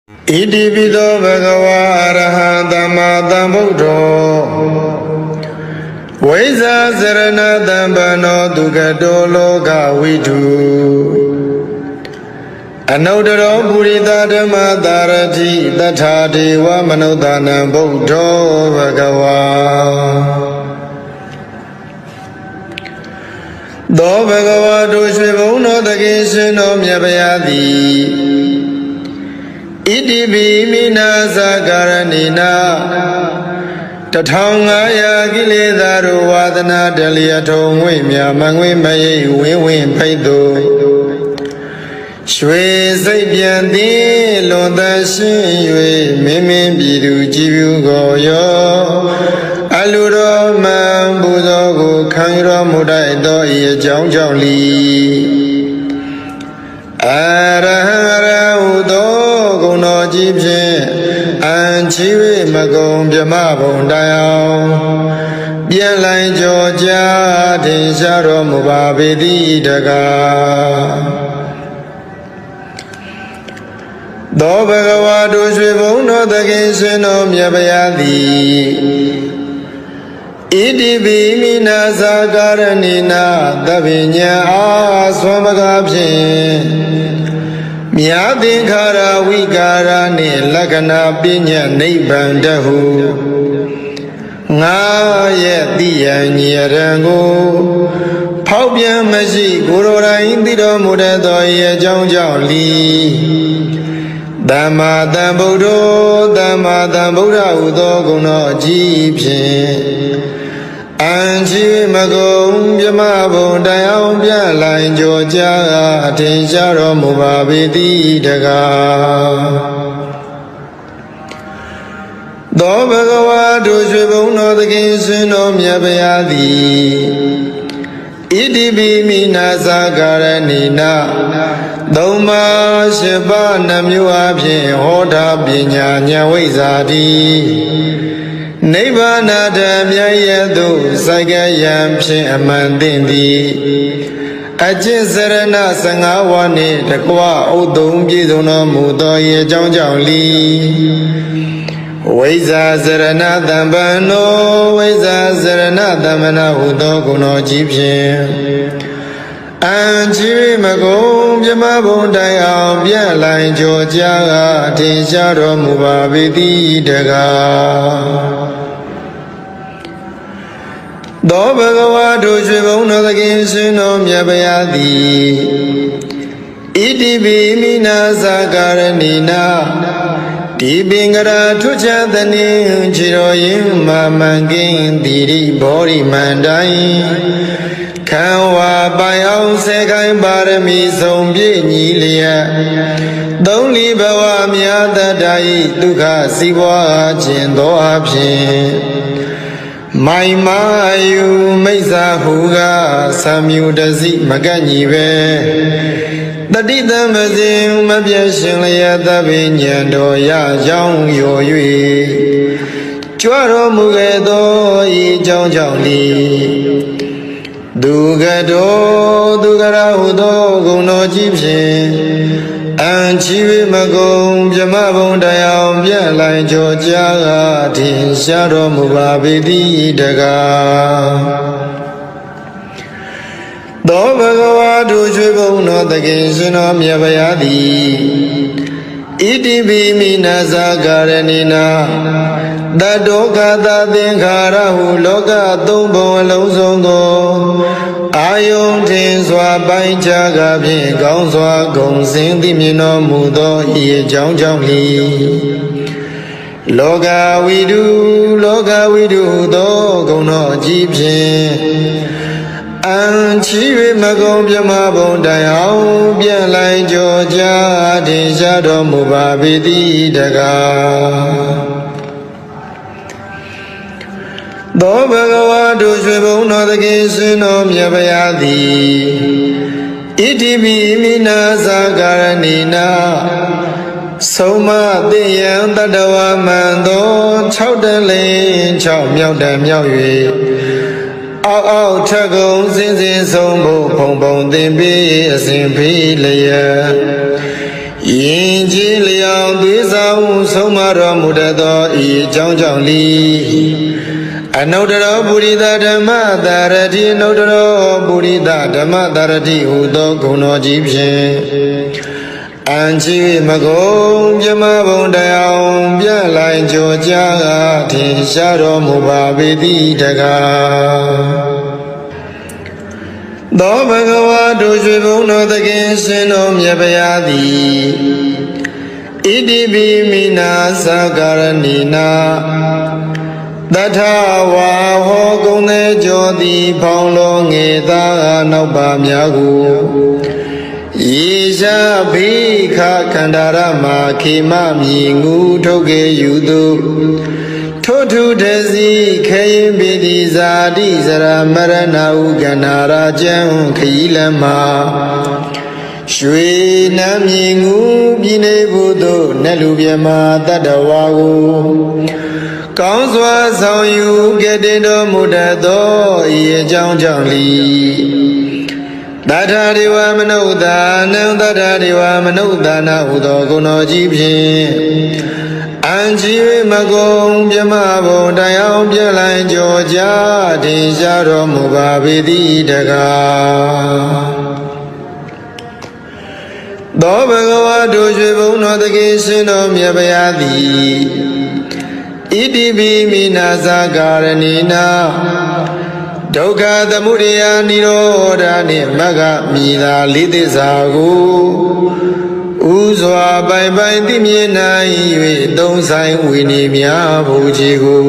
Iti pido bhagava arahata tambuddho Vaisa sarana tambano dukkhato loka vidhu Anuttaro purita dhamma dharati tatha deva manodhanam buddho bhagava Do bhagava doshe bhuno takeshino myapayati Iti bhimina sakaranina Tathangaya kiletaru vadana daliyato ngwemya mangwe maye wenwen paito Shwe saipyanti lonta shin yue memen bidu jibu goyo Aluro man budo go kanyuro mudai do iye jang jang li Arahara udo gono jibshin Anchiwe magong pyama bondayao Bien lai joja tinsharo mubabedi daga Do bhagava doshe bhuno takeshino myapayati Iti bhimina sakaranina tabinya aswamagabhin Myathinkara vikara ni lakana pinya nibbhandahu Nga ye tiyan nyarangu Phawpyan mashi gurorain tiro mudato ye jang jang li Dhamma Tambuddho Dhamma Tambuddha Udo Guno Jibshin Anchi Magong Pyama Bondayao Pyan Lai Joja Tinsharo Mubabedi Daga Do Bhagava Doshe Bhuno Takeshino myapayati Iti bhimina sakaranina Dhamma shiva namyu abhin hoda pinya nyawizati Nibbana dhamya yadu sakayam phin amantindi Ajit sarana sangawani takwa udung pidhuno mudo ye jang jang li Vaisa sarana tambano Vaisa sarana tambana udo guno jibshin Anchiwe magong pyama bondayao Pyan lai joja tinsharo mubabedi daga Do bhagava doshe bhuno takeshino myapayati Iti bhimina sakaranina Dibingara tuchadani chiroyin mamangin diri bori mandai Kanwa bayao sekai barami sombi niliya Dongli bawa miyata dai dukha siwa jindo abhin Mai mayu maisa huga samyu dazi maganyibe Tadita mazin mabhyashin laya tabi nyando ya jang yo yue Chwaro muge do yi jang jang li Dugado dugara udo guno jibshin Anchiwe magong pyama bondayao Pyan lai joja tinsharo mubabedi daga Do bhagava doshe bhuno takeshino myapayati Iti bhimina sakaranina Tadoka tathinkharahu loka thumbon along song ko Ayong tin swa pai chaga phin kaung swa gong sin thi myin no mudo ye jang jang li Loka vidhu do gong no jibshin Anchiwe magong pyama bondayao Pyan lai joja tinsharo mubabedi daga Do bhagava doshe bhuno takeshino myapayati Iti bhimina sakaranina Soma tiyan tadawa mando Chau dalin chau myau dan myau yue Ao thak gong sin sin song bo phong phong tin pi a sin phi laya င်ကြီးလျောင်သွေးဆောင်ဆုံးမတော်မူတတ်သောဤအကြောင်းကြောင့်လီအနုတ္တရောပုရိသဓမ္မတာရတိအနုတ္တရောပုရိသဓမ္မတာရတိဟူသောဂုဏ်တော်ကြီးဖြင့်အံချီမကုံပြမဘုံတရားပြလိုက်ကြောကြားကထင်ရှားတော်မူပါပေသည်တကားသောဘဂဝါတို့ရွှေဘုံတော်သခင်ရှင်တော်မြတ်ဗျာသည်ဣတိပိမိနာသကာရဏိနာတထဝါဟောကုံသေးကြောသည်ဖောင်းလောငေသာနောက်ပါများကိုယေရှာဘိခခန္ဓာရမခေမမြည်ငူထုတ်ကေယူသူထိုထုတစီခေရင်ပိတိဇာတိဇရာမရဏဟုကန္နာရာကျံခီလမရွှေနမ်းမြည်ငူပြည်နေဘူးသို့နတ်လူပြမတတ္တဝါကိုကောင်းစွာဆောင်ယူကဲ့တင်တော်မူတတ်သောဤအကြောင်းကြောင့်လီတထာဒေဝမနုဿာနံတထာဒေဝမနုဿာနာဟုသောဂုဏ်တော်ကြီးဖြင့်အံချီမကုံပြမဘုံတရားပြလိုက်ကြောကြားထင်ရှားတော်မူပါပေသည်တကားသောဘဂဝါတို့ရွှေဘုံတော်သခင်ရှင်တော်မြတ်ဗျာသည်ဣတိပိမိနာသကာရဏိနာဒုက္ခသမုဒယနိရောဓနှင့်မဂ္ဂမိသာလေးသစ္စာကိုဥစွာပိုင်ပိုင်သိမြင်နိုင်၍သုံးဆိုင်ဝိနည်းများဘုရားကို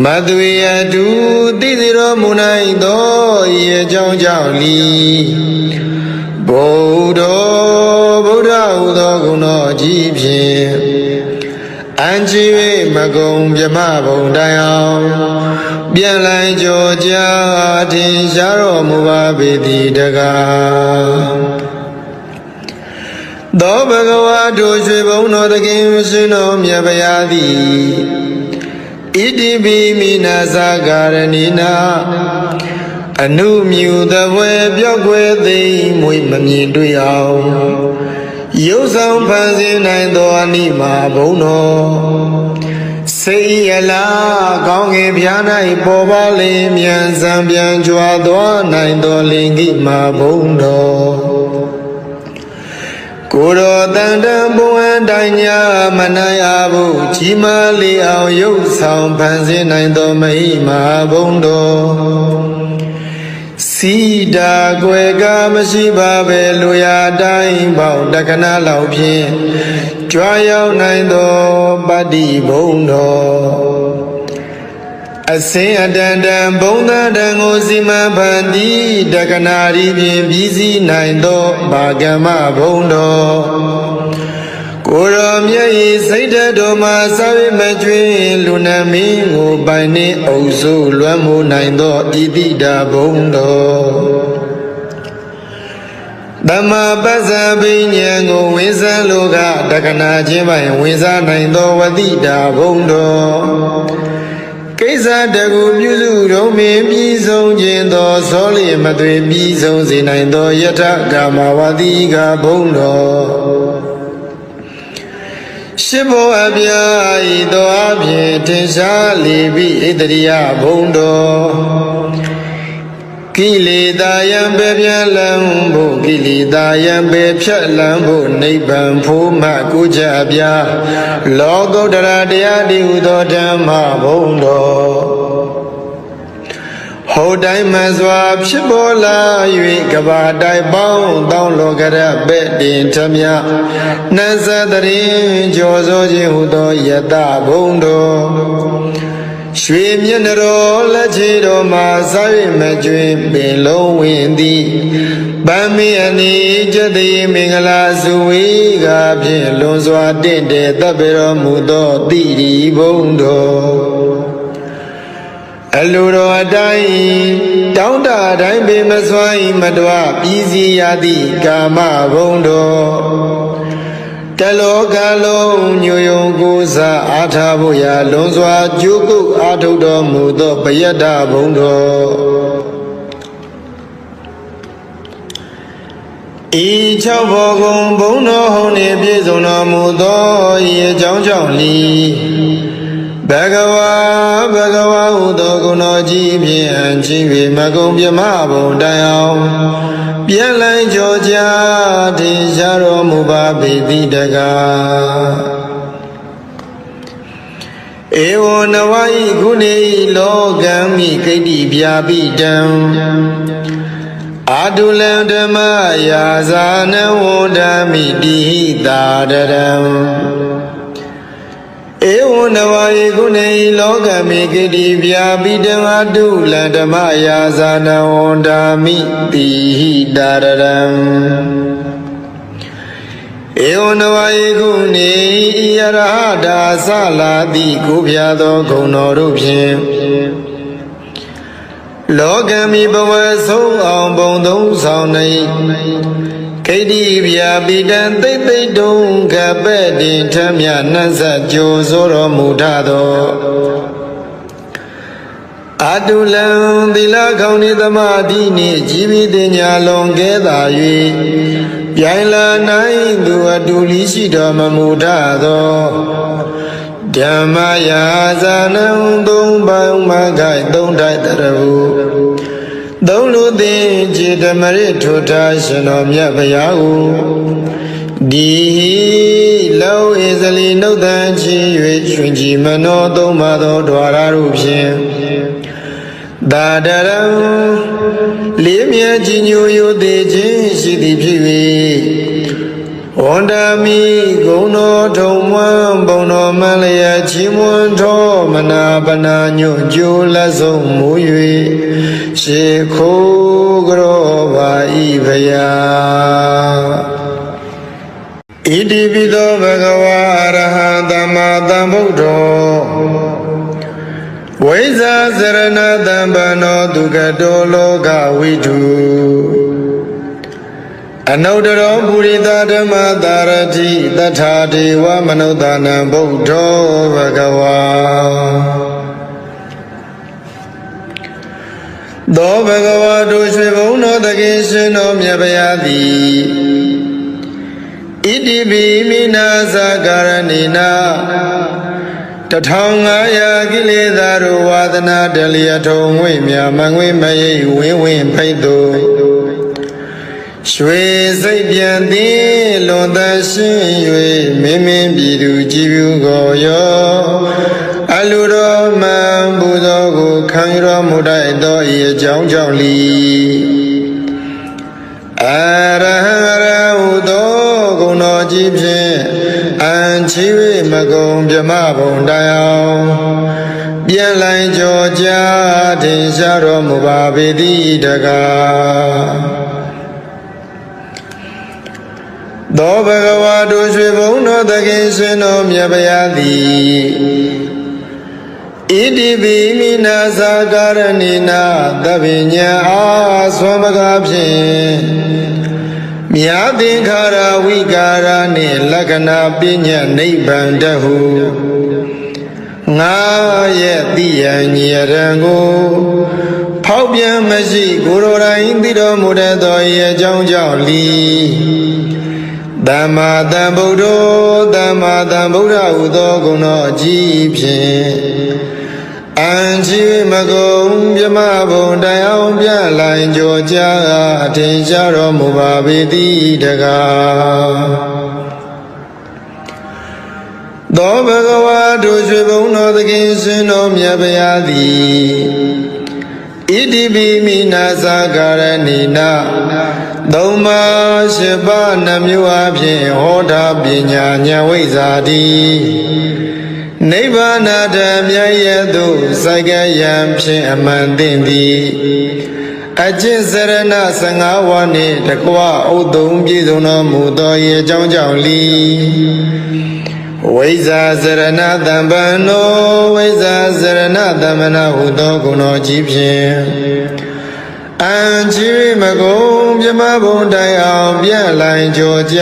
မသွေအတူသိစေတော်မူနိုင်သောဤအကြောင်းကြောင့်လီဗုဒ္ဓဟူသောဂုဏ်တော်ကြီးဖြင့်အံချီ၍မကုံပြမဘုံတိုင်အောင်ပြန်လိုက်ကြောကြားထင်ရှားတော်မူပါပေသည်တကားသောဘဂဝါတို့ရွှေဘုံတော်သခင်ရှင်တော်မြတ်ဗျာသည်ဣတိပိမိနာသကာရဏိနာအနုမြူသဘွယ်ပြောက်ွယ်သိမ့်မွေမမြင်တွေ့အောင်ရုပ်ဆောင်ဖန်ဆင်းနိုင်သောအနိမာဘုံတော်စိတ်ရလားကောင်းငယ်ပြား၌ပေါ်ပါလေမြန်စံပြန်ကြွားသွားနိုင်သောလင်္ကိမာဘုံတော်ကိုယ်တော်တန်တန်ဘုံအတိုင်းညာမနိုင်အားဘူးကြီးမားလေအောင်ရုပ်ဆောင်ဖန်ဆင်းနိုင်သောမဟိမာဘုံတော်စီတာကွယ်ကမရှိပါပဲလူရတိုင်းပေါတက္ကနာလောက်ဖြင့်ကြွားရောက်နိုင်သောပတ္တိဘုံတော်အစင်အတန်တန်ဘုံသတန်ကိုစီမံဖန်တီးတက္ကနာရီဖြင့်ပြီးစီးနိုင်သောဘာကမဘုံတော်ကိုရောမြတ်ဤစိတ်ဓာတ်တော်မှာစာဝိမကျွင်းလူနာမင်းကိုပိုင်နှင့်အုပ်စုလွမ်းမိုးနိုင်သောဣတိတာဘုံတော်သမ္မာပစ္စာပဉ္ဉံကိုဝိဇ္ဇံလောကတက္ကနာချင်းပိုင်ဝိဇ္ဇာနိုင်သောဝတိတာဘုံတော်ကိစ္စတကူပြုစုတော်မင်းပြီးဆုံးခြင်းသောသောလျမသွေပြီးဆုံးစေနိုင်သောယထကာမဝတိကဘုံတော်ရှစ်ဘောအပြာဤသောအဖြင့်ထင်ရှားလေပြီးဣတရိယဘုံတော်ကိလေသာယံပေပြန်လံဖို့ကိလေသာယံပေဖြတ်လံဖို့နိဗ္ဗာန်ဖို့မှကိုကြပြလောကုတ္တရာတရားတည်ဟူသောဓမ္မဘုံတော်ဟောတိုင်းမှစွာဖြစ်ပေါ်လာ၍ကဘာတိုင်ပေါင်းတောင်းလောကရပဲ့တင်ထမြနတ်သတရင်ကြောစိုးခြင်းဟူသောယတဘုံတော်ရွှေမျက်နှတော်လက်ချေတော်မှာစာ၍မကျွင်ပင်လုံးဝင်သည်ဗမ္မေအနိကျတိမင်္ဂလာစုဝေကဖြင့်လွန်စွာတင့်တယ်တပ်ပေတော်မူသောတိရိဘုံတော်အလိုတော်အတိုင်းတောင်းတတိုင်းပေမစွမ်းမတော်ပြည်စီရသည့်ကာမဘုံတော်တလောကလုံးညိုယုံကိုးစားအားထားဖို့ရာလွန်စွာကြိုးကုပ်အားထုတ်တော်မူသောပယတ္တဘုံတော် ဤ၆ဘောကုံဘုံတော်ဟုံနှင့်ပြည့်စုံတော်မူသောဤအကြောင်းကြောင့်လီဘဂဝါဟုသောဂုဏ်တော်ကြီးဖြင့်အချင်း၍မကုံပြမဘုံတိုင်အောင်ပြန်လိုက်ကြောကြထင်ရှားတော်မူပါပေတိတကားဧဝံနဝဤကုနေလောကံမိကိတ္တိပြာပိတံအာတုလံဓမ္မယာဇာနဝန္ဒမိတိဟိတာတရံဧဝံနဝဤကုနေလောကံမိကိတ္တိပြာပိတံအာတုလံဓမ္မယာဇာနဝန္ဒမိတိဟိတာတရံဧဝံနဝယေကုနေဤရဟတာသလာတိကိုပြသောဂုဏ်တော်တို့ဖြင့်လောကမိဘဝဆုံးအောင်ဘုံသုံးဆောင်နေကိတ္တိဗျာပိတံသိသိတုံကပဲ့တင်ထမြနှံ့ဆက်ကြိုဆိုတော်မူထသောအာတုလံသီလခေါင်းနေသမာဓိနှင့်ជីវិတညာလွန်ကဲသာ၍ပြိုင်လာနိုင်သူအတူလီရှိတော်မမူထသောဓမ္မယာဇာနံသုံးပေါင်းမခိုင်သုံးထိုက်တရဟုသုံးလူသိจิตမရထုထားရှင်တော်မြတ်ဗျာဟုဒီလောဧဇလီနှုတ်တန်ချီ၍ရှင်ကြည်မနောသုံးပါသောဓဝရတို့ဖြင့်သာတရံလေးမြတ်ကြီးညိုယိုသေးခြင်းရှိသည်ဖြစ်၍ဝန္ဒမိဂုဏ်တော်ထုံမွမ်းဘုံတော်မလျက်ချီးမွမ်းတော်မနာပနာညွတ်ကြိုးလက်ဆုံးမူ၍ရှေခိုးကြောပါဤဖယာဣတိပိသောဘဂဝါအရဟံသမ္မာသမ္ဗုဒ္ဓောဝိဇာစရဏတံပနောဒုက္ခတောလောကဝိတုအနုတ္တရောပုရိသဓမ္မတာရတိတထာဒေဝမနုဿာနံဗုဒ္ဓောဘဂဝါသောဘဂဝါတို့ရွှေဘုံတော်သခင်ရှင်တော်မြတ်ဗျာသည်ဣတိပိမိနာသကာရဏိနာ1500ကိလေသာတို့ဝါဒနာတလျက်ထုံငွေမြမငွေမရိပ်ဝင်းဝင်းဖိတ်သူရွှေစိတ်ပြန်သည်လွန်သရှင်း၍မင်းမင်းပြည်သူကြည်ပြုကိုရောအလူတော်မှန်ပူဇော်ကိုခံရတော်မူတတ်သောဤအကြောင်းကြောင့်လီအရဟံရဟုသောဂုဏ်တော်ကြီးဖြင့်အံချီ၍မကုံပြမဘုံတိုင်အောင်ပြန်လိုက်ကြောကြထင်ရှားတော်မူပါပေတိတကားသောဘဂဝါတို့ရွှေဘုံတော်သခင်ရှင်တော်မြတ်ဗျာသည်ဣတိပိမိနာသကာရဏိနာသဗ္ဗညံအာဆွမ်းမကားဖြင့်မြာသင်္ခါရဝိကာရနှင့်လက္ခဏာပညာနိဗ္ဗာန်တဟုငါရဲ့တိယံညရံကိုဖောက်ပြန်မရှိကိုယ်တော်တိုင်သိတော်မူတတ်သောဤအကြောင်းကြောင့်လီသမ္မာသမ္ဗုဒ္ဓောသမ္မာသမ္ဗုဒ္ဓဟုသောဂုဏ်တော်အကြီးဖြင့်အံချီမကုံပြမဘုံတိုင်အောင်ပြလိုင်ကြောကြအထင်ရှားတော်မူပါပေတိတကားသောဘဂဝါတို့ရွှေဘုံတော်သခင်ရှင်တော်မြတ်ဗျာသည်ဣတိပိမိနာသကာရဏိနာသုံးပါးရှိပါးနှမျိုးအဖြင့်ဟောတာပညာဉာဏ်ဝိဇ္ဇာတိနိဗ္ဗာန်ဓမ္မရသို့စိုက်ကယံဖြင့်အမှန်သိသည်အကျင့်စရဏ15ဝါးနှင့်တကွဥသုံးပြည့်စုံတော်မူသောဤအကြောင်းကြောင့်လီဝိဇ္ဇာစရဏတံပန္နောဝိဇ္ဇာစရဏတမနာဟုသောဂုဏ်တော်ကြီးဖြင့်အံချီမကုံပြမဘုံတိုင်အောင်ပြန်လိုင်ကြောကြ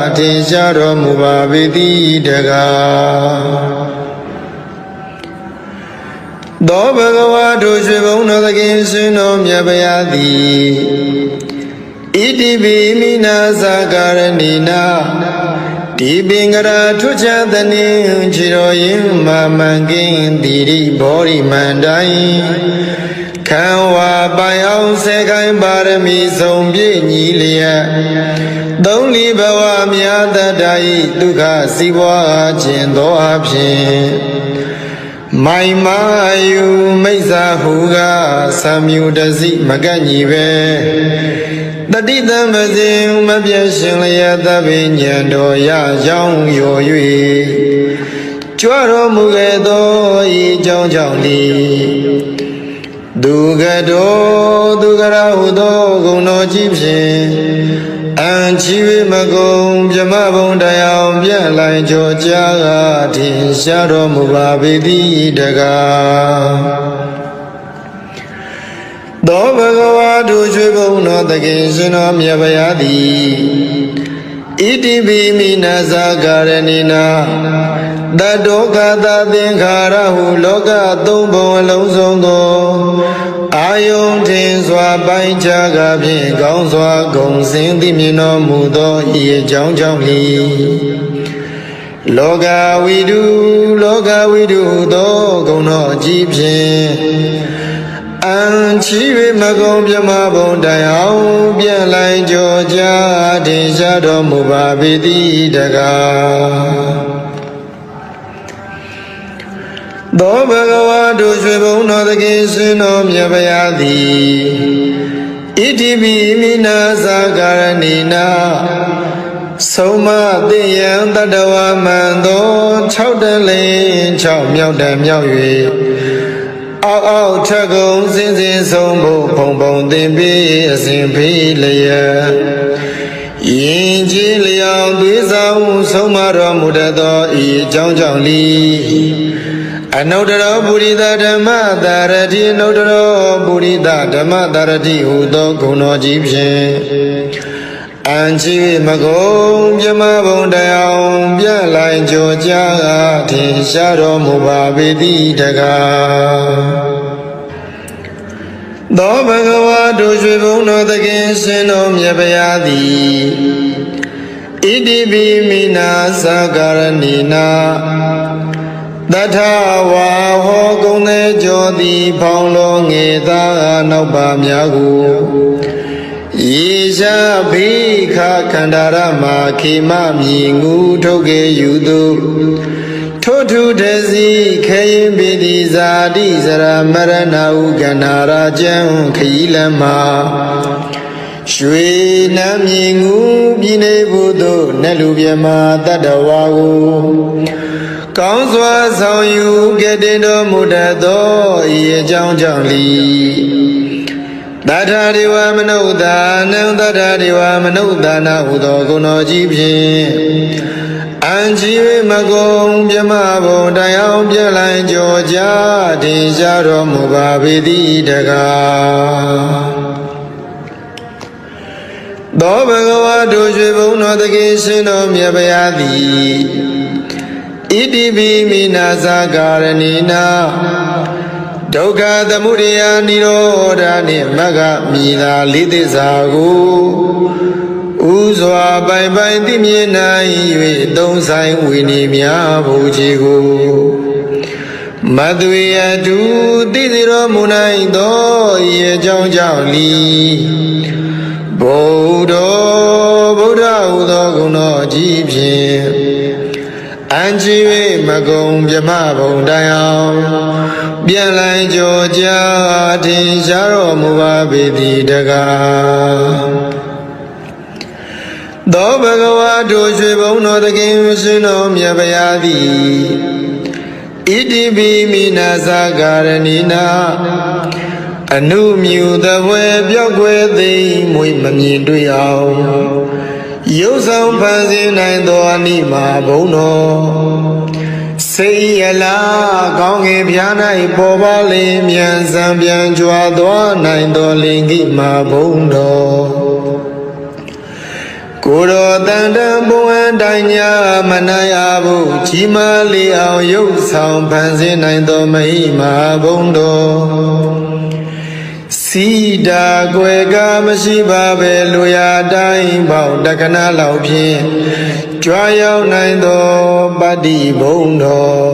အထင်ရှားတော်မူပါပေတိတကားသောဘဂဝါတို့ရွှေဘုံတော်သခင်ရှင်တော်မြတ်ဗျာသည်ဣ Iti mina sakaranina Di bingara tuja dani Chiroyin mamangin Diri bori mandai Kanwa bayao sekai barami Sombi nilia Dongli bawa miyata dai Duka siwa jendo apshin Mai mayu meisa huga Samyu dasi maganyi be Tati tambazin mabiyashin laya tabi nyando ya jang yo yui Chwaro muge do yi jang jang li Dugado dugara udo gong no jipshin An chiwi magong pyama bong dayao Pyan lai cho jaga tin sharo mubabidi daga Do bhagava do shubho no takin shino myabayadi Iti bimina sakaranina Dadoka ta thingkhara hu loka thumbon along song ko Ayong tin swa pai chaga phin kaung swa gong sin ti myin no mu tho yi chaung chaung li Loka vidu tho gong no ji phin An chiwi magong pyama bong dayao Pyan lai cho ja tin sha do mu ba piti daga Do bhagava do shubho no takin shino myabayadi Iti bimina sakaranina Soma tiyan tatawa mando Chau tan lin chau myau tan myau yue Ao cha gong sin sin song bo Pong pong tin pi asin pi laya Yin chi liang tui sa wu Soma ro mu ta to yi chang chang li Anodaro Buddha Dhamma Dharati Anodaro Buddha Dhamma Dharati Udo Guno Jipshin Anchi Magong Pyama Bong Dayao Pyan lai cho jaga Tin sharo mubabidi daga Do bhagava do shubho no takin shino myabayadi Iti bimina sakaranina Tata wa ho gong ne jo di phong lo nge ta nau pa mya gu Yi sha bhi kha khandara ma khi ma myi ngu thok ke yu tu Tho thu de si khe yin pi ti sa ti sara marana u gandhara chan khayi lan ma Shwe nam myi ngu pi ne bu tu nat lu pyan ma tattawa gu Kaung swa sao yu ke tin do mu ta to yi chaung chaung li Tata dewa manutta nang tata dewa manutta na hu to gung no ji phin An chi we magong pyama bong dayao pyan lai cho ja tin sha ro mu ba piti daga Do bhagava do shubho no takin shino myabayadi Iti bimina sakaranina Dukha thamudaya nirodha ni magga mida litisa gu Uswa pai pai ti myin nai yue thong sai wini mya bhu chi gu Madhwe atu ti si ro mu nai to ye chaung chaung li Buddha hu tho gung no ji phin An chi we magong pyama bong dayao Pyan lai cho ja tin sha ro mu ba piti daga Do bhagava do shubho no takin shino myabayadi Iti bimina sakaranina Anu myu thawwe pyauk kwe thi mui ma myin twi aung Yau sang phan sin nai to ani ma bong no Sei ya la kaung ke phya nai po pa le myan san pyan chwa twa nai to ling ki ma bong no Ko ro tan tan bong an dai nya ma na ya bu chi ma le aung yau sang phan sin nai to ma hi ma bong do စီတာကွယ်ကမရှိပါပဲလူရတိုင်းပေါတက္ကနာလောက်ဖြင့်ကြွားရောက်နိုင်သောပတ္တိဘုံတော်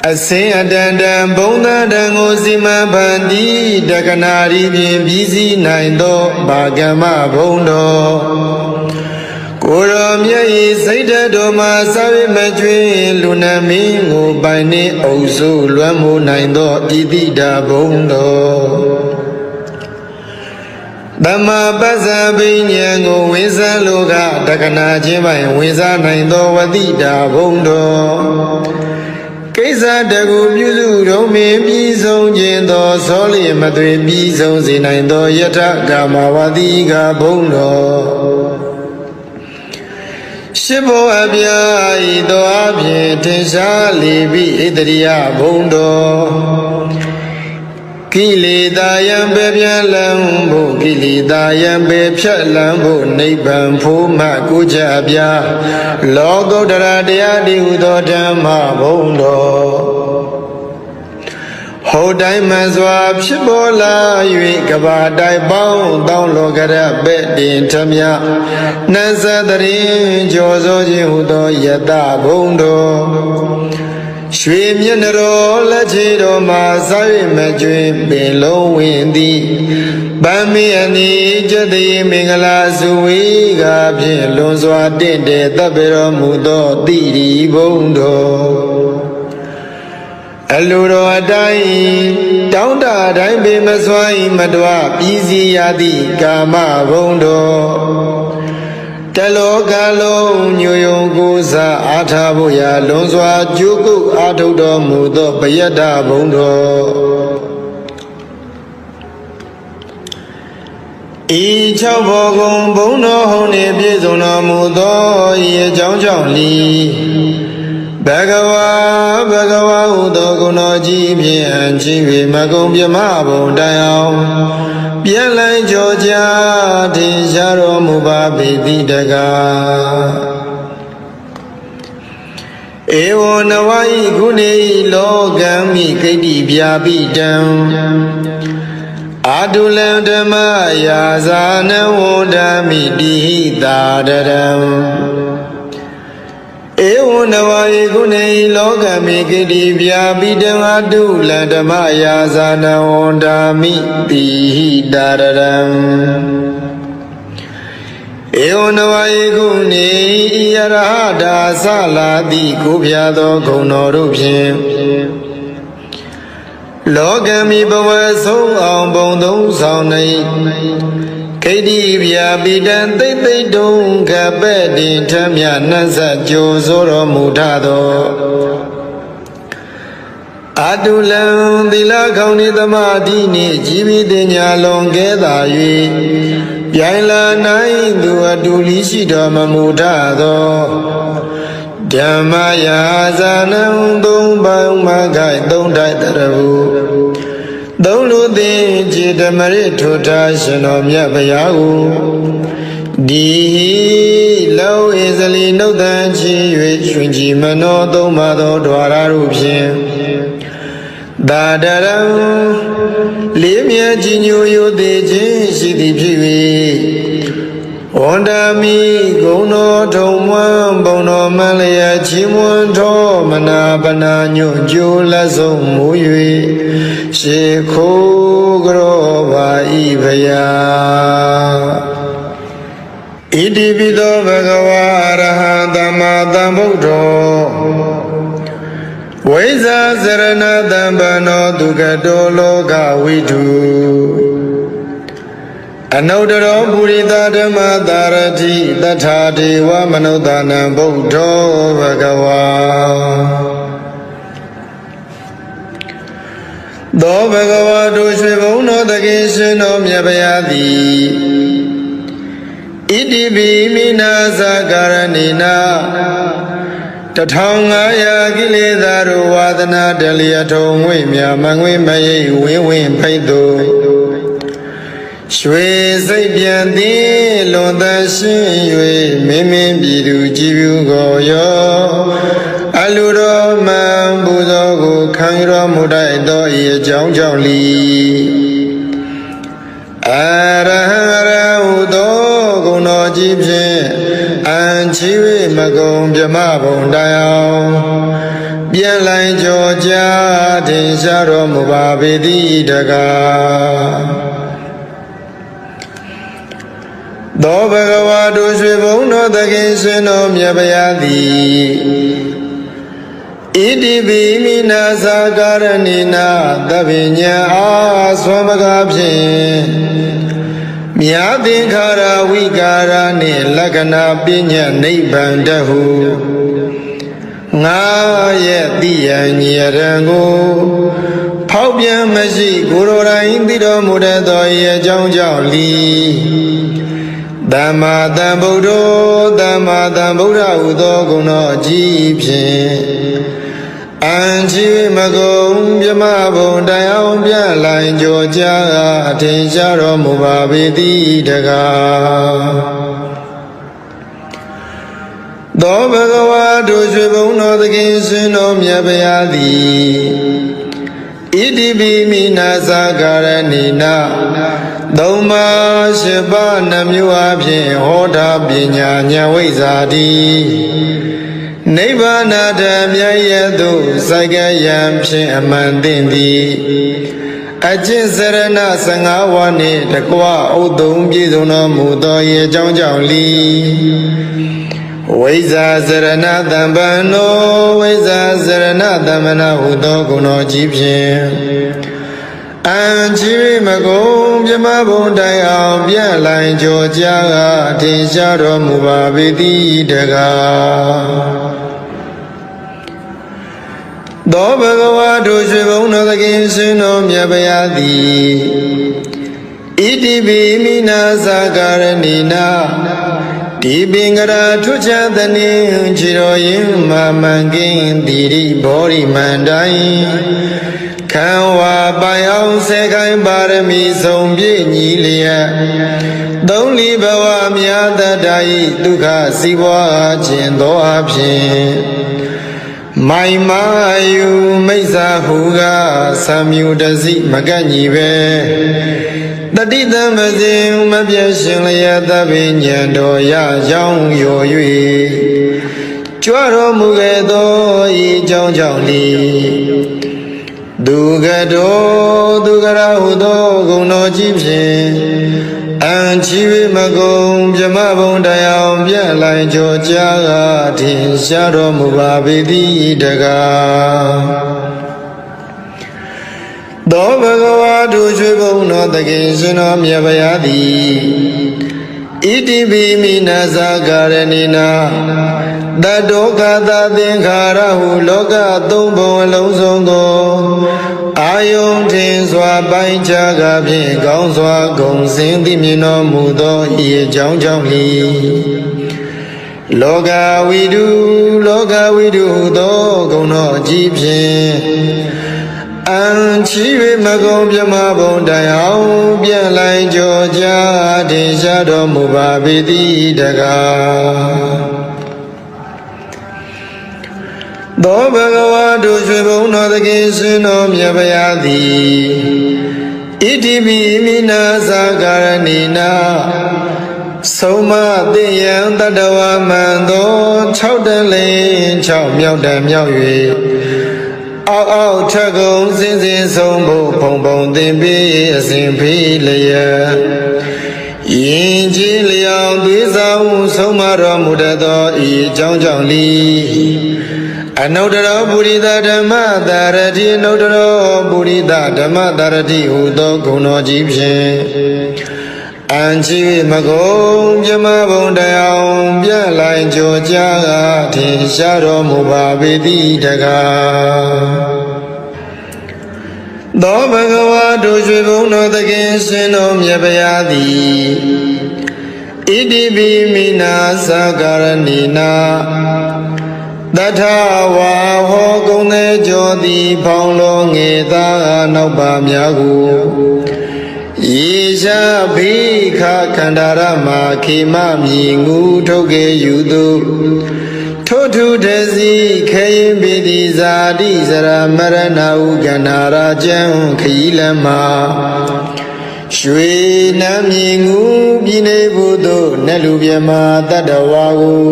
အစင်အတန်တန်ဘုံသာတန်ကိုစီမံဖန်တီးတက္ကနာရီဖြင့်ပြီးစီးနိုင်သောဘာကမ္မဘုံတော်ကိုရောမြတ်ဤစိတ်ဓာတ်တော်မှာစာဝိမကျွင်းလူနာမင်းကိုပိုင်နှင့်အုပ်စုလွမ်းမိုးနိုင်သောဣတိတာဘုံတော်သမ္မာပစ္စာပဉ္ဉံကိုဝိဇ္ဇာလောကတက္ကနာချင်းပိုင်ဝိဇ္ဇာနိုင်သောဝတိတာဘုံတော်ကိစ္စတကူပြုစုတော်မင်းပြီးဆုံးခြင်းသောသောလျမသွေပြီးဆုံးစေနိုင်သောယထကာမဝတိကဘုံတော်ရှိဘောအပြာဤသောအဖြင့်ထင်ရှားလေပြီးဣတရိယဘုံတော်ကိလေသာယံပေပြန်လံဖို့ကိလေသာယံပေဖြတ်လံဖို့နိဗ္ဗာန်ဖို့မှကိုကြအပြာလောကုတ္တရာတရားတည်ဟူသောဓမ္မဘုံတော်ဟောတိုင်းမှန်စွာဖြစ်ပေါ်လာ၍ကဘာတိုင်ပေါင်းတောင်းလောကရပဲ့တင်ထမြနတ်သတရင်ကြောစိုးခြင်းဟူသောယတဘုံတော်ရွှေမျက်နှတော်လက်ချေတော်မှာစာ၍မကျွင်ပင်လုံးဝင်သည်ဗမ်းမီအနီကျတိမင်္ဂလာစုဝေးကဖြင့်လွန်စွာတင့်တယ်တပ်ပေတော်မူသောတိရီဘုံတော်အလိုတော်အတိုင်းတောင်းတတိုင်းပေမစွမ်းမတော်ပြည်စီရသည့်ကာမဘုံတော်တလောကလုံးညိုယုံကိုးစားအားထားဖို့ရာလွန်စွာကြိုးကုပ်အားထုတ်တော်မူသောပယတ္တဘုံတော်ဤ၆ဘောကုံဘုံတော်ဟုန်နှင့်ပြည့်စုံတော်မူသောဤအကြောင်းကြောင့်လီဘဂဝါဟုသောဂုဏ်တော်ကြီးဖြင့်အချင်း၍မကုံပြမဘုံတိုင်အောင်ပြန်လိုက်ကြောကြထင်ရှားတော်မူပါပေတိတကားဧဝံနဝဤကုဏေလောကံမိကိတ္တိဗျာပိတံအာတုလံဓမ္မယာဇာနဝန္ဒမိတိဟိတာတရံဧဝံနဝဤကုဏေလောကမိကိတ္တိဗျာပိတံအာတုလံဓမ္မယာဇာနဝန္ဒမိတိဟိတာရံဧဝံနဝဤကုဏေဤယရဟတာသလာတိကိုဖျားသောဂုဏ်တော်တို့ဖြင့်လောကမိဘဝဆုံးအောင်ဘုံသုံးဆောင်နေကိတ္တိဗျာပိတံသိသိတုံကပဲ့တင်ထမြနတ်ဇကြိုဆိုတော်မူထသောအတုလံသီလခေါင်းဤသမာဓိနှင့်ជីវិတညာလွန်ကဲသာ၍ပြိုင်လာနိုင်သူအတူလီရှိတော်မမူထသောဓမ္မယာဇာနံသုံးပေါင်းမခိုင်သုံးထိုက်တရဟုသုံးလူသိจิตမရထုထားရှင်တော်မြတ်ဗျာဟုဒီလောဣဇလီနှုတ်တန်ချီ၍ရှင်ကြည်မနောသုံးပါသောဓဝရတို့ဖြင့်သာတရံလေးမြတ်ကြီးညိုယိုသေးခြင်းရှိသည်ဖြစ်၍ဝန္ဒမိဂုဏတော်ထုံမွန်းဘုံတော်မလျက်ချီးမွမ်းတော်မနာပနာညွတ်ကြိုးလက်ဆုံးမူ၍ရှေခိုးကြောပါဤဖယာဣတိပိသောဘဂဝါအရဟံသမ္မာသမ္ဗုဒ္ဓောဝိဇ္ဇာစရဏတံပနောဒုက္ခတောလောကဝိတုအနုတ္တရောပုရိသဓမ္မသာရတိတထာဒေဝမနုဿာနံဗုဒ္ဓောဘဂဝါသောဘဂဝါတို့ရွှေဘုံတော်တခင်ရှင်တော်မြတ်ဗျာသည်ဣတိပိမိနာသကာရဏိနာ1500ကိလေသာတို့ဝါဒနာတလျက်ထုံငွေမြမငွေမရိပ်ဝင်းဝင်းဖိတ်သူရွှေစိတ်ပြန်သည်လွန်သရှင်း၍မင်းမင်းပြည်သူကြည်ပြုကိုရောအလူတော်မှန်ပူဇော်ကိုခံရမှုတိုက်သောဤအကြောင်းကြောင့်လီ ရဟံရဟုသောဂုဏတော်ကြီးဖြင့်အံချီ၍မကုန်မြမဘုံတိုင်အောင်ပြန်လိုက်ကြောကြထင်ရှားတော်မူပါပေသည်တကားသောဘဂဝါတို့ရွှေဘုံတော်သခင်ရှင်တော်မြတ်ဗျာသည်ဣတိပိမိနာသာကာရဏိနာသဗ္ဗညံအာဆွမ်းမကားဖြင့်မြာသင်္ခါရဝိကာရနှင့်လက္ခဏာပညာနိဗ္ဗာန်တဟုငါရဲ့တိယံညရံကိုဖောက်ပြန်မရှိကိုယ်တော်တိုင်သိတော်မူတတ်သောဤအကြောင်းကြောင့်လီသမ္မာသမ္ဗုဒ္ဓောသမ္မာသမ္ဗုဒ္ဓဟုသောဂုဏတော်အကြီးဖြင့်အံချီမကုန်မြမဘုံတိုင်အောင်ပြန်လိုက်ကြောကြအထင်ရှားတော်မူပါပေသည်တကားသောဘဂဝါတို့ရွှေဘုံတော်သခင်ရှင်တော်မြတ်ဗျာသည်ဣတိပိမိနာသာကာရဏိနာသုံးပါးရှိပါးနှမျိုးအဖြင့်ဟောတာပညာဉာဏ်ဝိဇ္ဇာတိနိဗ္ဗာန်ဓမ္မရသို့စိုက်ကယံဖြင့်အမှန်သိသည်အကျင့်စရဏ15ဝါနှင့်တကွဥသုံးပြည့်စုံတော်မူသော၏အကြောင်းကြောင့်လီဝိဇ္ဇာစရဏတံပန္နောဝိဇ္ဇာစရဏတမနာဟုသောဂုဏတော်ကြီးဖြင့်အံချီမကုန်မြမဘုံတိုင်အောင်ပြန်လိုက်ကြောကြအထင်ရှားတော်မူပါပေသည်တကားသောဘဂဝါတို့ရွှေဘုံတော်သခင်ရှင်တော်မြတ်ဗျာသည်ဣတိပိမိနာသာကာရဏိနာဒီပင်ကရာထွချသနေခြေတော်ရင်မာမန်ကင်းတိရိဘောရိမန္တိုင်ခံဝါပိုင်အောင်ဆဲခိုင်းပါရမီဆုံးပြည့်ညီလျက်သုံးလီဘဝမြတ်တတ္တဤဒုက္ခစီးပွားခြင်းသောအဖြစ်မိုင်မာယူမိစ္ဆာဟုကသံမြူတစီမကန့်ညီပဲတတိတံပဇင်မပြည့်ရှင်လျက်သဗ္ဗညံတော်ရကြောင်းရော၍ကြွတော်မူခဲ့သောဤကြောင်းကြောင့်လီဒုက္ခတောဒုက္ခရဟုသောဂုဏတော်ကြီးဖြင့်အံချီမကုန်မြမဘုံတရားပြန်လိုက်ကြောကြထင်ရှားတော်မူပါပေသည်တကားသောဘဂဝါတို့ရွှေဘုံတော်သခင်ရှင်တော်မြတ်ဗျာသည်ဣတိပိမိနာသာကာရဏိနာတတောကသသင်္ခါရဟုလောကသုံးဘုံအလုံးစုံကိုအာယုန်ထင်စွာပိုင်းခြားကဖြင့်ကောင်းစွာဂုံစင်သိမြင်တော်မူသောဤအကြောင်းကြောင့်လီလောကဝိတုဟုသောဂုဏတော်အကြီးဖြင့်အံချီမကုန်မြမဘုံတိုင်အောင်ပြန်လိုက်ကြောကြထင်ရှားတော်မူပါပေသည်တကားသောဘဂဝါတို့ရွှေဘုံတော်သခင်ရှင်တော်မြတ်ဗျာသည်ဣတိပိမိနာသာကာရဏိနာဆုံးမသိယံတတဝမံသော6တန်လင်း6မြောက်တန်မြောက်၍အောက်ထက်ကုန်စင်စင်ဆုံးဖို့ဖုံဖုံသင်ပြီးအစဉ်ဖေးလျက်ယင်ကြီးလျောင်သွေးဆောင်ဆုံးမတော်မူတတ်သောဤအကြောင်းကြောင့်လီအနုတ္တရောပုရိသဓမ္မတာရတိအနုတ္တရောပုရိသဓမ္မတာရတိဟုသောဂုဏတော်ကြီးဖြင့်အံချီမကုန်မြမဘုံတရားပြန်လိုက်ကြောကြထင်ရှားတော်မူပါပေသည်တကားသောဘဂဝါတို့ရွှေဘုံတော်သခင်ရှင်တော်မြတ်ဗျာသည်ဣတိပိမိနာသာကာရဏိနာတထဝါဟောကုံသေးကြောသည်ဖောင်းလောငေသာနောက်ပါများကိုယေရှာဘိခခန္ဓာရမခေမမြည်ငူထုတ်ကေယူသူထို့ထုတစီခေရင်ပိတိဇာတိစရမရဏဟုကန္နာရာကျံခီလမ ရွှေနမ်းမြင်ငူပြည်နေဘူးတို့နတ်လူပြမတတ္တဝါကို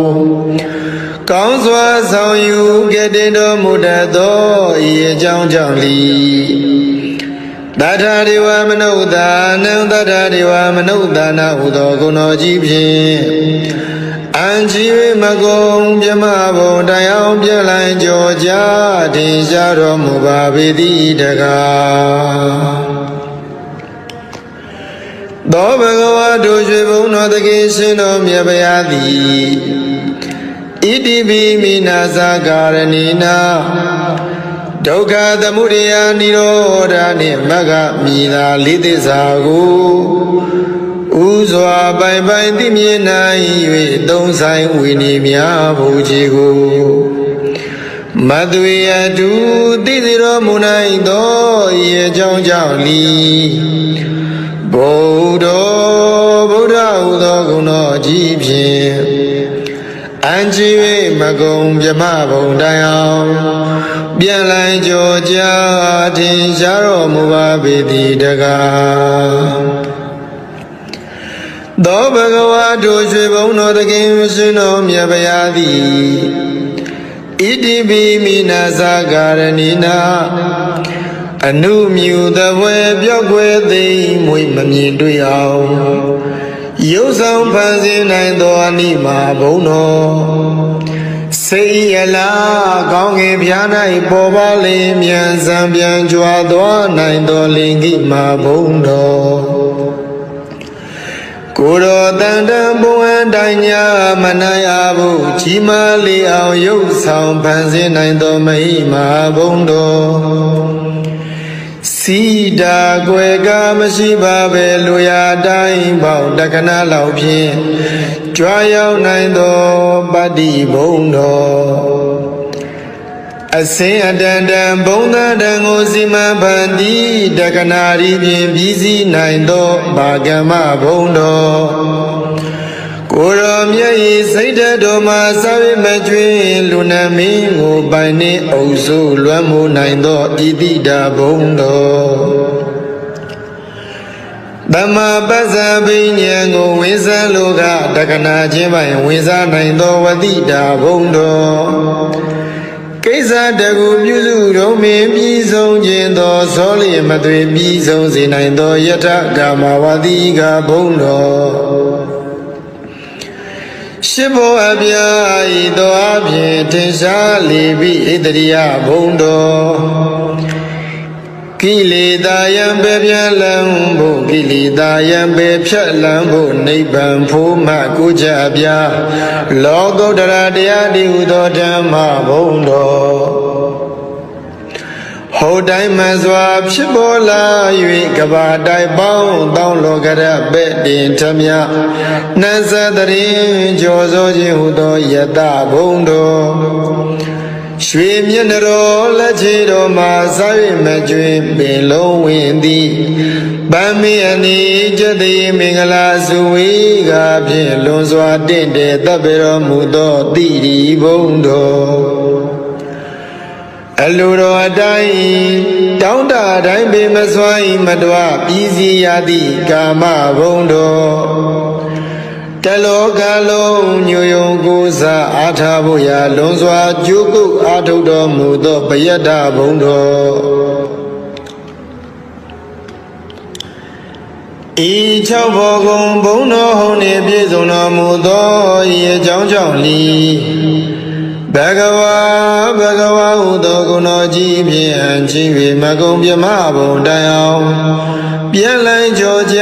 ကောင်းစွာဆောင်ယူကဲ့တင်တော်မူတတ်သောဤအကြောင်းကြောင့်လီတထာဒေဝမနုဿာနံတထာဒေဝမနုဿာနာဟုသောဂုဏတော်ကြီးဖြင့်အံကြီး၍မကုံမြမဘုံတိုင်အောင်ပြလိုင်းကြောကြထင်ရှားတော်မူပါပေသည်တကားသောဘဂဝါတို့ရွှေဘုံတော်သခင်ရှင်တော်မြတ်ဗျာသည်ဣတိပိမိနာဇာကာရဏီနာဒုက္ခသမုဒယနိရောဓနှင့်မဂ္ဂမိသာလေးသစ္စာကိုဥစွာပိုင်ပိုင်သိမြင်နိုင်၍သုံးဆိုင်ဝိနည်းများဘုရားကိုမသွေအတူသိစေတော်မူနိုင်သောဤအကြောင်းကြောင့်လီဗုဒ္ဓဟူသောဂုဏတော်ကြီးဖြင့်အံကြီး၍မကုံမြမဘုံတိုင်အောင်ပြန်လိုင်းကြောကြထင်ရှားတော်မူပါပေသည်တကားသောဘဂဝါတို့ရွှေဘုံတော်သခင်ရှင်တော်မြတ်ဗျာသည်ဣတိပိမိနာဇာကာရဏီနာအနုမြူသဘွယ်ပြောက်ွယ်သိမ့်မွေမမြင်တွေ့အောင်ရုပ်ဆောင်ဖန်ဆင်းနိုင်သောအနိမာဘုံတော်စေရလာကောင်းငယ်ပြား၌ပေါ်ပါလေမြန်စံပြန်ကြွားသွားနိုင်သောလင်္ကိမာဘုံတော်ကိုယ်တော်တန်တန်ဘုံအတိုင်းညာမနိုင်အဘူးကြီးမားလေအောင်ရုပ်ဆောင်ဖန်ဆင်းနိုင်သောမဟိမာဘုံတော်စီတာကွယ်ကမရှိပါပဲလူရတိုင်းပေါတက္ကနာလောက်ဖြင့်ကြွားရောက်နိုင်သောပတ္တိဘုံတော်အစင်အတန်တန်ဘုံသာတန်ကိုစီမံဖန်တီးတက္ကနာရီဖြင့်ပြီးစီးနိုင်သောဘာကမဘုံတော်ကိုယ်တော်မြတ်၏စိတ်ဓာတ်တော်မှာစာဝိမကျွေးလူနာမင်းကိုပိုင်နှင့်အုပ်စုလွမ်းမိုးနိုင်သောဣတိတာဘုံတော်သမ္မာပစ္စာပဉ္ဉံကိုဝိဇ္ဇာလောကတက္ကနာခြင်းပိုင်ဝိဇ္ဇာနိုင်သောဝတိတာဘုံတော်ကိစ္စတကူပြုစုတော်မင်းပြီးဆုံးခြင်းသောသောလျင်မသွေပြီးဆုံးစေနိုင်သောယထကာမဝတိကဘုံတော်ရှိဘောအပြာဤသောအဖြင့်ထင်ရှားလေပြီးဣတရိယဘုံတော်ကိလေသာယံပေပြန်လံဖို့ကိလေသာယံပေဖြတ်လံဖို့နိဗ္ဗာန်ဖို့မှကိုကြအပြာလောကုတ္တရာတရားတည်ဟူသောဓမ္မဘုံတော်ဟောတိုင်းမှန်စွာဖြစ်ပေါ်လာ၍ကဘာတိုင်ပေါင်းတောင်းလောကရပဲ့တင်ထမြနတ်သတရင်ကြောစိုးခြင်းဟူသောယတဘုံတော်ရွှေမျက်နှာတော်လက်ချေတော်မှာစာ၍မကျွင်ပင်လုံးဝင်သည်ဗမ်းမီအနိကျတိမင်္ဂလာစုဝေကဖြင့်လွန်စွာတင့်တယ်တပ်ပေတော်မူသောတိရိဘုံတော်အလိုတော်အတိုင်းတောင်းတတိုင်းပေမစွမ်းမတော်ပြည်စီရသည့်ကာမဘုံတော်တလောကလုံးညွယုံကိုးစားအားထားဖို့ရာလွန်စွာကြိုးကုပ်အားထုတ်တော်မူသောပယတ္တဘုံတော်ဤ၆ဘောကုံဘုံတော်ဟုန်နှင့်ပြည့်စုံတော်မူသောဤအကြောင်းကြောင့်လီဘဂဝါဟုသောဂုဏတော်ကြီးဖြင့်အချင်း၍မကုံပြမဘုံတိုင်အောင်ပြန်လိုင်းကြောကြ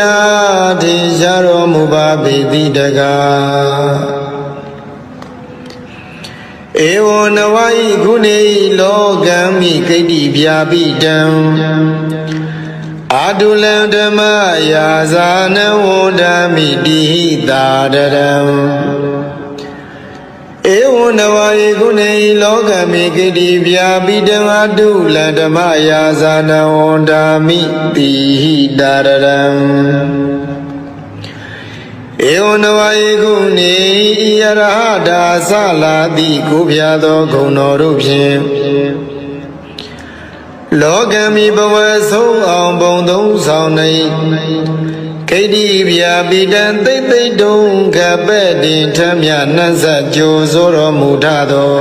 ထင်ရှားတော်မူပါပေသည်တကားဧဝံနဝဤခုနေလောကံမိကိတ္တိဗျာပိတံအာတုလံဓမ္မယာဇာနဝန္ဒမိတိဟိတာတရံဧဝံနဝယေကုနေလောကမေကိတိဗျာပိတံအာတုလံဓမ္မယာဇာနဝန္ဒမိတိဟိတာရံဧဝံနဝယေကုနေဤယရဟတာသလာတိကိုဖျားသောဂုဏတော်တို့ဖြင့် လောကမီဘဝဆုံးအောင်ဘုံသုံးဆောင်နေခိတိဗျာပိတံသိသိတုံခပဲ့တင်ထမြနတ်ဆက်ကြိုဆိုတော်မူထသော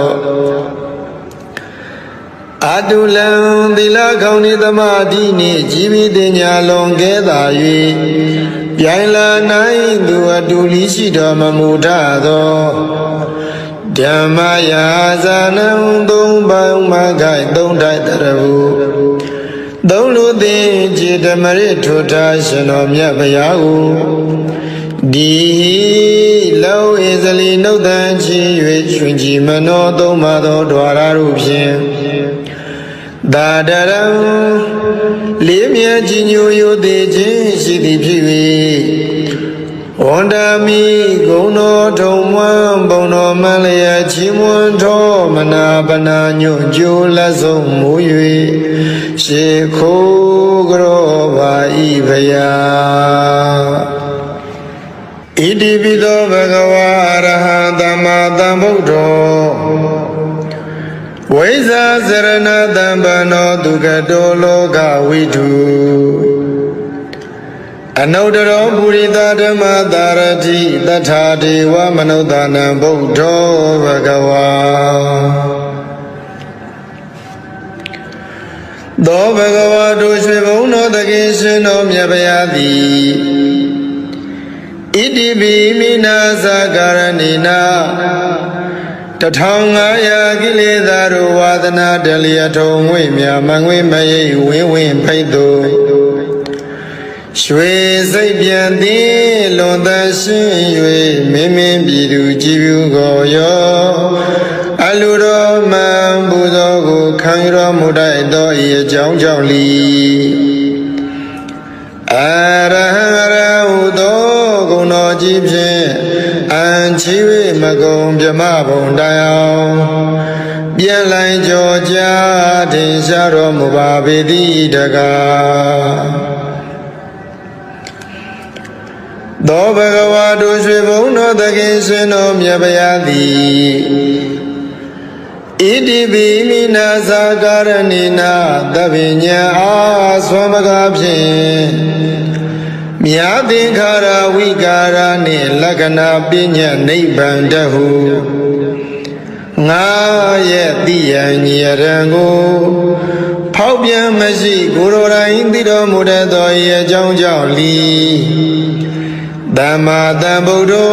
အတုလံသီလခေါင်းနေသမာဓိနှင့်ជីវិတညာလွန်ကဲသာ၍ပြိုင်လာနိုင်သူအတူလီရှိတော်မမူထသောဓမ္မယာဇာနံသုံးပေါင်းမခိုင်သုံးထိုက်တရဟုသုံးလူသိจิตမရထွထားရှင်တော်မြတ်ဗျာဟုဒီလောဧဇလီနှုတ်တန်ချီ၍ရွှင်ကြည်မနောသုံးပါသောဓဝရတို့ဖြင့်သာတရံလေးမြတ်ကြီးညိုယိုသေးခြင်းရှိသည်ဖြစ်၍ဝန္ဒမီဂုံတော်ထုံမွန်းဘုံတော်မလျက်ချီးမွမ်းတော်မနာပနာညွန့်ကြိုးလက်ဆုံးမူ၍ရှေခိုးကြောပါဤဖယာဣတိပိသောဘဂဝါအရဟံသမ္မာသမ္ဗုဒ္ဓောဝိဇာစရဏတံပနောဒုက္ခတောလောကဝိတုအနုတ္တရောပုရိသဓမ္မသာရတိတထာဒေဝမနုဿာနံဗုဒ္ဓောဘဂဝါသောဘဂဝါတို့ရွှေဘုံတော်သခင်ရှင်တော်မြတ်ဗျာသည်ဣတိပိမိနာသကာရဏိနာ1500ကိလေသာတို့ဝါဒနာတလျက်ထုံငွေမြမငွေမရိပ်ဝင်းဝင်းဖိတ်သူရွှေစိတ်ပြန်သည်လွန်သရှင်း၍မင်းမင်းပြည်သူကြည်ပြုကိုရောအလူတော်မှန်ပူဇော်ကိုခံရတော်မူတတ်သောဤအကြောင်းကြောင့်လီအရဟံရဟုသောဂုဏတော်ကြီးဖြင့်အံချီ၍မကုံမြမဘုံတိုင်အောင်ပြန်လိုင်းကြောကြထင်ရှားတော်မူပါပေသည်တကားသောဘဂဝါတို့ရွှေဘုံတော်သခင်ရှင်တော်မြတ်ဗျာသည်ဣတိပိမိနာသကာရဏိနာသဗ္ဗညံအာဆွမ်းမကားဖြင့်မြာသင်္ခါရဝိကာရနှင့်လက္ခဏာပညာနိဗ္ဗာန်တဟုငါရဲ့တိယံညရံကိုဖောက်ပြန်မရှိကိုယ်တော်တိုင်သိတော်မူတတ်သောဤအကြောင်းကြောင့်လီသမ္မာသမ္ဗုဒ္ဓော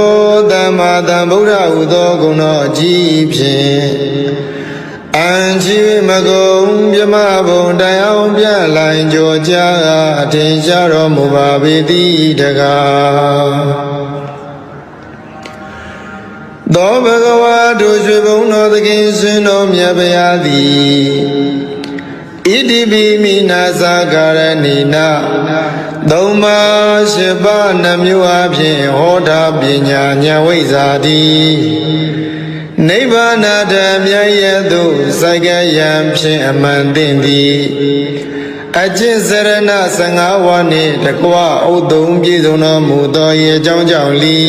သမ္မာသမ္ဗုဒ္ဓဟုသောဂုဏတော်အကြီးဖြင့်အံချီမကုံမြမဘုံတိုင်အောင်ပြလိုင်းကြောကြအထင်ရှားတော်မူပါပေသည်တကားသောဘဂဝါတို့ရွှေဘုံတော်သခင်ရှင်တော်မြတ်ဗျာသည်ဣတိပိမိနာသကာရဏိနာသုံးပါးရှိပါးနှမျိုးအဖြင့်ဟောတာပညာဉာဏ်ဝိဇ္ဇာတိနိဗ္ဗာန်ဓမ္မရသို့စိုက်ကယံဖြင့်အမှန်သိသည်အကျင့်စရဏ15ဝါးနှင့်တကွဥသုံးပြည့်စုံတော်မူသောဤအကြောင်းကြောင့်လီ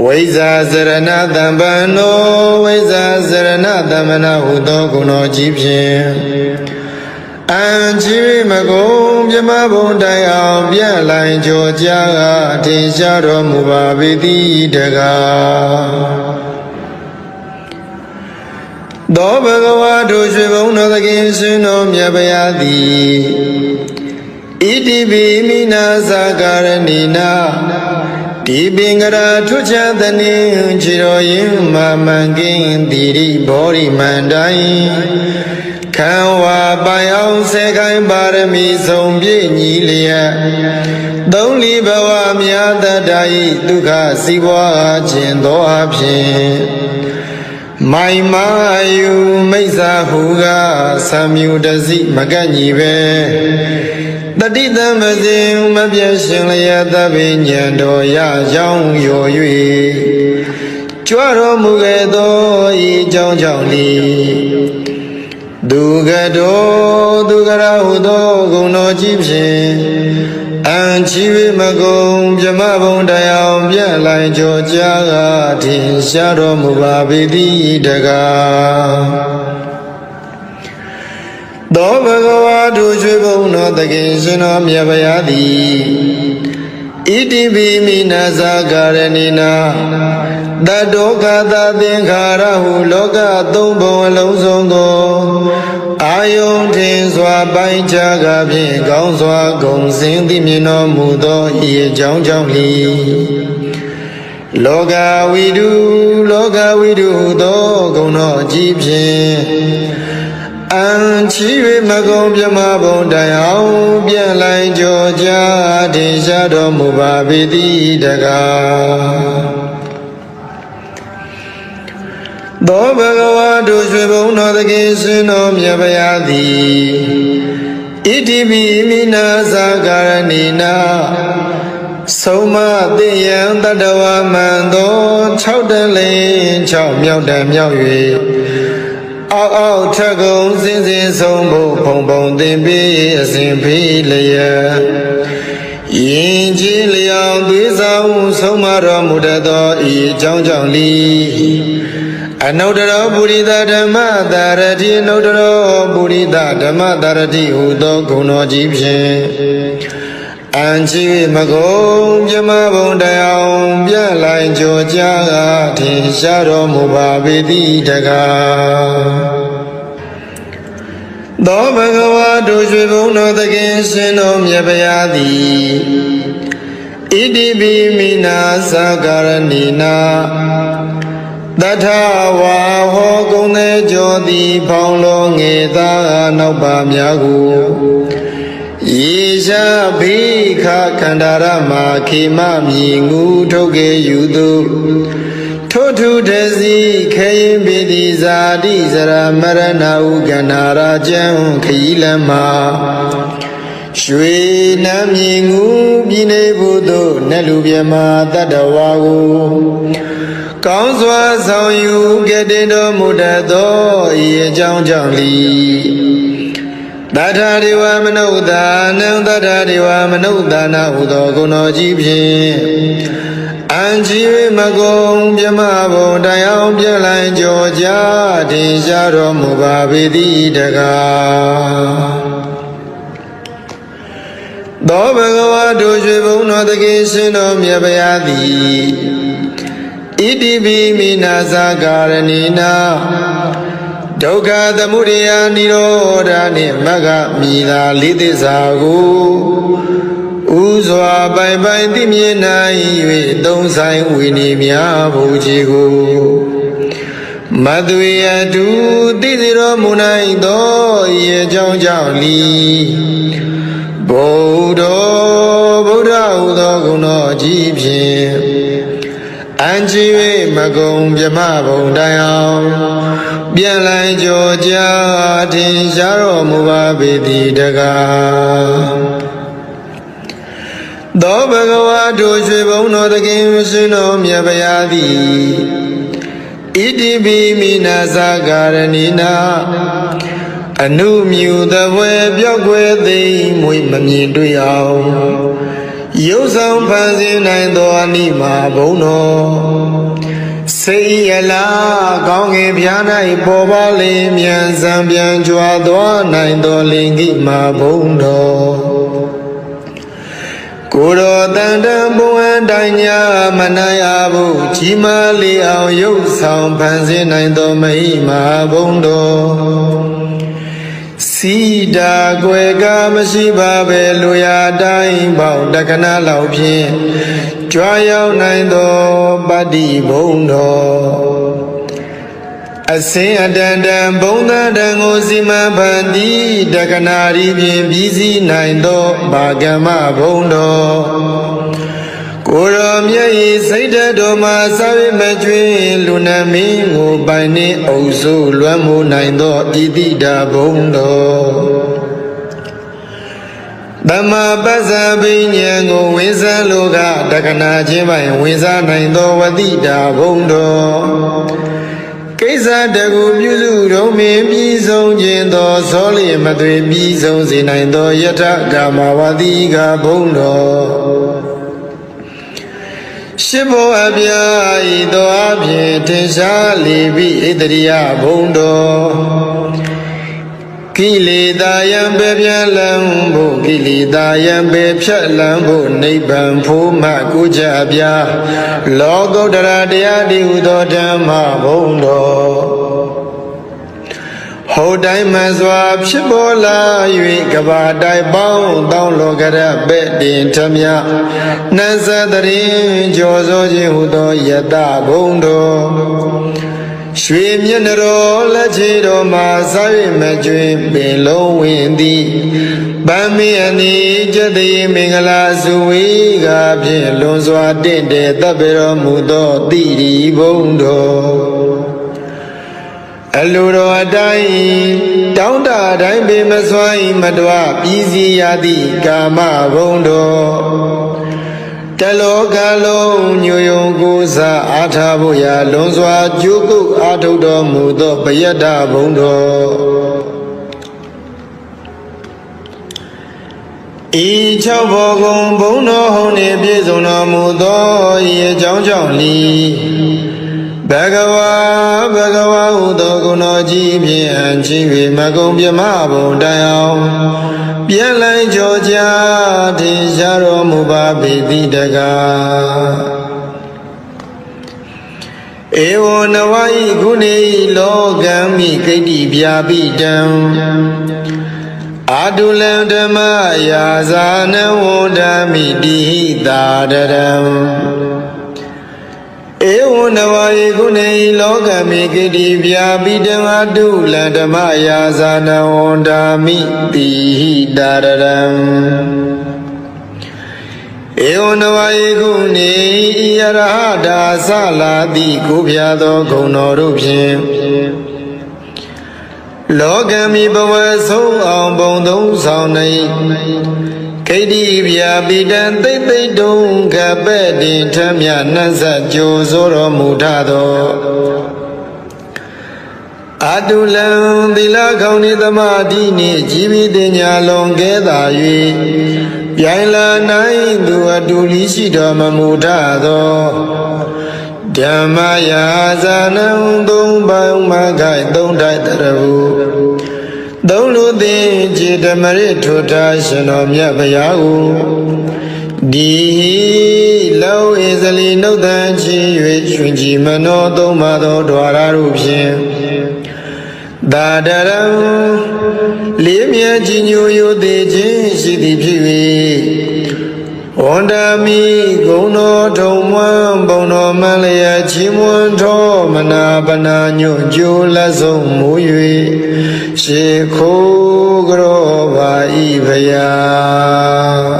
ဝိဇ္ဇာစရဏတံပန္နောဝိဇ္ဇာစရဏတမနာဟုသောဂုဏတော်ကြီးဖြင့်အံချီမကုံမြမဘုံတိုင်အောင်ပြန့်လိုင်းကြောကြအထင်ရှားတော်မူပါပေသည်တကားသောဘဂဝါတို့ရွှေဘုံတော်သခင်ရှင်တော်မြတ်ဗျာသည်ဣတိပိမိနာသကာရဏိနာဒီပင်ကရာထွချသနင်းခြေတော်ရင်မာမန်ကင်းတိရိဘောရိမန္တိုင်ခံဝါပိုင်အောင်ဆဲခိုင်းပါရမီဆုံးပြည့်ညီလျက်သုံးလီဘဝမြတ်တတ္တဤဒုက္ခစီးပွားခြင်းသောအဖြစ်မိုင်မာယူမိစ္ဆာဟုကသံမြူတစီမကန့်ညီပဲတတိတံမစဉ်မပြည့်ရှင်လျက်သဗ္ဗညံတော်ရကြောင်းရော၍ကြွတော်မူခဲ့သောဤကြောင်းကြောင့်လီဒုက္ခတောဒုက္ခရဟုသောဂုဏတော်ကြီးဖြင့်အံချီမကုံမြမဘုံတရားပြန့်လိုင်းကြောကြထင်ရှားတော်မူပါပေသည်တကား သောဘဂဝါတို့ရွှေဘုံတော်သခင်ရှင်တော်မြတ်ဗျာသည်ဣတိပိမိနာဇာကာရဏိနာတတောကသသင်္ခါရဟုလောကသုံးဘုံအလုံးစုံသောအာယုန်ထင်စွာပိုင်းခြားကဖြင့်ကောင်းစွာဂုံစင်သိမြင်တော်မူသောဤအကြောင်းကြောင့်လီလောကဝိတုသောဂုဏတော်အကြီးဖြင့်အံချီ၍မကုံပြမဘုံတိုင်အောင်ပြန်လိုက်ကြောကြထင်ရှားတော်မူပါပေသည်တကားသောဘဂဝါတို့ရွှေဘုံတော်သခင်ရှင်တော်မြတ်ဗျာသည်ဣတိပိမိနာဇာကာရဏိနာဆုံးမသိယံတတဝမံသော6တလင်း6မြောက်တံမြောက်၍အောက်ထက်ကုံစင်စင်ဆုံးဖို့ဖုံဖုံသင်ပေးအစဉ်ဖေးလျက်ယင်ကြီးလျောင်သွေးဆောင်ဆုံးမတော်မူတတ်သောဤအကြောင်းကြောင့်လီအနုတ္တရောပုရိသဓမ္မတာရတိအနုတ္တရောပုရိသဓမ္မတာရတိဟူသောဂုဏ်တော်ကြီးဖြင့်အံချီမကုံပြမဘုံတရားပြလိုက်ကြောကြထင်ရှားတော်မူပါပေသည်တကားသောဘဂဝါတို့ရွှေဘုံတော်သခင်ရှင်တော်မြတ်ဗျာသည်ဣတိပိမိနာဇာကာရဏိနာတထဝါဟောကုံသေးကြောသည်ဖောင်းလောငေသာနောက်ပါများကိုယေရှာဘိခခန္ဓာရမခေမမြည်ငူထုတ်ကေယူသူထို့ထုတစီခေရင်ပိတိဇာတိဇရာမရဏဟုကန္နာရာကျံခရီးလမ်းမှာရွှေနမ်းမြည်ငူပြည်နေဘူးသို့နတ်လူပြမတတ္တဝါကိုကောင်းစွာဆောင်ယူကဲ့တင်တော်မူတတ်သောဤအကြောင်းကြောင့်လီတထာဒေဝမနုဿာနံတထာဒေဝမနုဿာနာဟုသောဂုဏ်တော်ကြီးဖြင့်အံချီ၍မကုံပြမဘုံတိုင်အောင်ပြလိုက်ကြောကြထင်ရှားတော်မူပါပေသည်တကားသောဘဂဝါတို့ရွှေဘုံတော်သခင်ရှင်တော်မြတ်ဗျာသည်ဣတိပိမိနာဇာကာရဏိနာဒုက္ခသမုဒယနိရောဓနှင့်မဂ္ဂမိသာလေးသစ္စာကိုဥစွာပိုင်ပိုင်သိမြင်နိုင်၍သုံးဆိုင်ဝိနည်းများဘုရားကိုမသွေအတူသိစေတော်မူနိုင်သောဤအကြောင်းကြောင့်လီဗုဒ္ဓဟူသောဂုဏတော်ကြီးဖြင့်အံချီ၍မကုံပြမဘုံတိုင်အောင်ပြန်လိုက်ကြောကြထင်ရှားတော်မူပါပေသည်တကားသောဘဂဝါတို့ရွှေဘုံတော်သခင်ရှင်တော်မြတ်ဗျာသည်ဣတိပိမိနာဇာကာရဏိနာအနုမြူသဘွယ်ပြောက်ွယ်သိမ့်မွေမမြင်တွေ့အောင်ရုပ်ဆောင်ဖန်ဆင်းနိုင်သောအနိမာဘုံတော်စိတ်ရလားကောင်းငင်ပြား၌ပေါ်ပါလေမြန်စံပြန်ကြွားသွားနိုင်သောလင်္ကိမာဘုံတော်ကိုယ်တော်တန်တံဘုံအတိုင်းညာမနိုင်အဘူးကြီးမားလေအောင်ရုပ်ဆောင်ဖန်ဆင်းနိုင်သောမဟိမာဘုံတော်စီတာကွယ်ကမရှိပါပဲလူရတိုင်းပေါတက္ကနာလောက်ဖြင့်ကြွားရောက်နိုင်သောပတ္တိဘုံတော်အစင်အတန်တန်ဘုံသတန်ကိုစီမံဖန်တီးတက္ကနာရီဖြင့်ပြီးစီးနိုင်သောဘာကမ္မဘုံတော်ကိုယ်တော်မြတ်၏စိတ်ဓာတ်တော်မှာစာဝိမကျွေးလူနာမင်းကိုပိုင်နှင့်အုပ်စုလွမ်းမိုးနိုင်သောဣတိတာဘုံတော်သမ္မာပစ္စာပဉ္ဉံကိုဝိဇ္ဇာလောကတက္ကနာချင်းပိုင်ဝိဇ္ဇာနိုင်သောဝတိတာဘုံတော်ကိစ္စတကူပြုစုတော်မင်းပြီးဆုံးခြင်းသောသောလျမသွေပြီးဆုံးစေနိုင်သောယထကာမဝတိကဘုံတော်ရှိဘောအပြာဤသောအဖြင့်ထင်ရှားလေပြီဣတရိယဘုံတော်ကိ ကိလေသာယံပေပြလံဖို့ကိလေသာယံပေဖြတ်လံဖို့နိဗ္ဗာန်ဖို့မှကိုကြပြလောကုတ္တရာတရားဒီဟုသောဓမ္မဘုံတော်ဟောတိုင်းမှစွာဖြစ်ပေါ်လာ၍ကဘာတိုင်းပေါင်းတောင်းလောကရပဲ့တင်ထမြနတ်သတရင်ကြောစိုးခြင်းဟုသောယတဘုံတော်ရွှေမျက်နှတော်လက်ချေတော်မှာစား၍မကျွင်ပင်လုံးဝင်သည်ဗမ်းမီအနီကျတိမင်္ဂလာစုဝေးကဖြင့်လွန်စွာတင့်တယ်တပ်ပေတော်မူသောတိရီဘုံတော်အလိုတော်အတိုင်းတောင်းတတိုင်းပေမစွမ်းမတော်ပြည်စီရသည့်ကာမဘုံတော်တလောကလုံးညိုယုံကိုးစားအားထားဖို့ရာလွန်စွာကြိုးကုပ်အားထုတ်တော်မူသောပယတ္တဘုံတော်ဤ၆ဘောကုံဘုံတော်ဟုန်နှင့်ပြည့်စုံတော်မူသောဤအကြောင်းကြောင့်လီဘဂဝါဟုသောဂုဏ်တော်ကြီးဖြင့်အချီး၍မကုံပြမဘုံတိုင်အောင်ပြန်လိုက်ကြောကြထင်ရှားတော်မူပါပေသည်တကားဧဝံနဝဤခုနေလောကံမိကိတ္တိပြာပိတံအာတုလံဓမ္မယာဇာနဝန္ဒမိတိဟိတာတရံဧဝံနဝယေကုနေလောကမေကိတိဗျာပိတံအတုလံဓမ္မယာဇာနဝန္ဒာမိတိဟိတာရရံဧဝံနဝယေကုနေဤယရဟတာသလာတိကိုပြသောဂုဏ်တော်တို့ဖြင့်လောကမိဘဝဆုံးအောင်ဘုံသုံးဆောင်နေကိတ္တိဗျာပိတံသိသိတုံကပဲ့တင်ထမြနတ်ဇကြိုဆိုတော်မူထသောအတုလံသီလခေါင်းနှင့်သမာဓိနှင့်ជីវិတညာလွန်ကဲသာ၍ပြိုင်လာနိုင်သူအတူလီရှိတော်မမူထသောဓမ္မယာဇာနံသုံးပေါင်းမခိုင်သုံးထိုက်တရဟုသုံးလူသည်จิตမရထုထားရှင်တော်မြတ်ဗျာဟုဒီလောဣဇလီနှုတ်တန်ချီ၍ရွှင်ကြည်မနောသုံးပါသောဓဝရတို့ဖြင့်သာဒရံလေးမြတ်ကြီးညိုယိုသေးခြင်းရှိသည်ဖြစ်၍ဝန္ဒမိဂုဏတော်ထုံမွန်းဘုံတော်မလျက်ချီးမွမ်းတော်မနာပနာညွန့်ကြိုးလက်ဆုံးမူ၍ရှေခိုးကြောပါဤဖျား